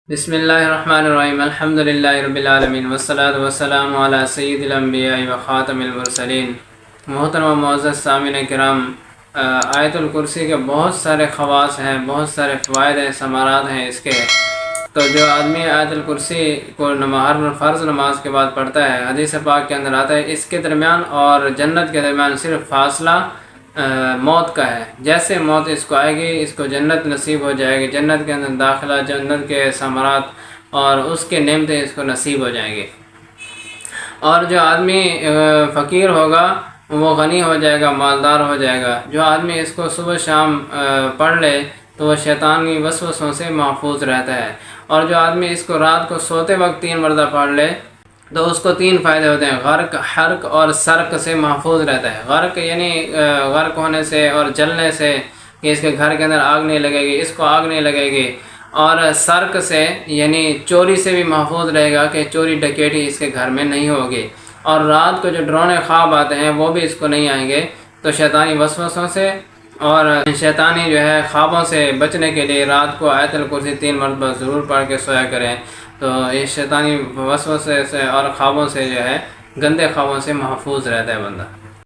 بسم اللہ الرحمن الرحیم الحمد للہ رب العالمین والصلاة والسلام علی سید الانبیاء و خاتم المرسلین۔ محترم و معزز سامعین کرام، آیت الکرسی کے بہت سارے خواص ہیں، بہت سارے فوائد ہیں، ثمرات ہیں اس کے۔ تو جو آدمی آیت الکرسی کو ہر فرض نماز کے بعد پڑھتا ہے، حدیث پاک کے اندر آتا ہے اس کے درمیان اور جنت کے درمیان صرف فاصلہ موت کا ہے۔ جیسے موت اس کو آئے گی، اس کو جنت نصیب ہو جائے گی، جنت کے اندر داخلہ، جنت کے ثمرات اور اس کے نعمتیں اس کو نصیب ہو جائیں گی۔ اور جو آدمی فقیر ہوگا وہ غنی ہو جائے گا، مالدار ہو جائے گا۔ جو آدمی اس کو صبح شام پڑھ لے تو وہ شیطانی وسوسوں سے محفوظ رہتا ہے۔ اور جو آدمی اس کو رات کو سوتے وقت 3 مرتبہ پڑھ لے تو اس کو 3 فائدے ہوتے ہیں: غرق، حرق اور سرق سے محفوظ رہتا ہے۔ غرق یعنی غرق ہونے سے اور جلنے سے، کہ اس کے گھر کے اندر آگ نہیں لگے گی، اس کو آگ نہیں لگے گی۔ اور سرق سے یعنی چوری سے بھی محفوظ رہے گا کہ چوری ڈکیٹی اس کے گھر میں نہیں ہوگی۔ اور رات کو جو ڈرونے خواب آتے ہیں وہ بھی اس کو نہیں آئیں گے۔ تو شیطانی وسوسوں سے اور شیطانی خوابوں سے بچنے کے لیے رات کو آیت الکرسی 3 مرتبہ ضرور پڑھ کے سویا کریں۔ تو اس شیطانی وسوسے سے اور خوابوں سے گندے خوابوں سے محفوظ رہتا ہے بندہ۔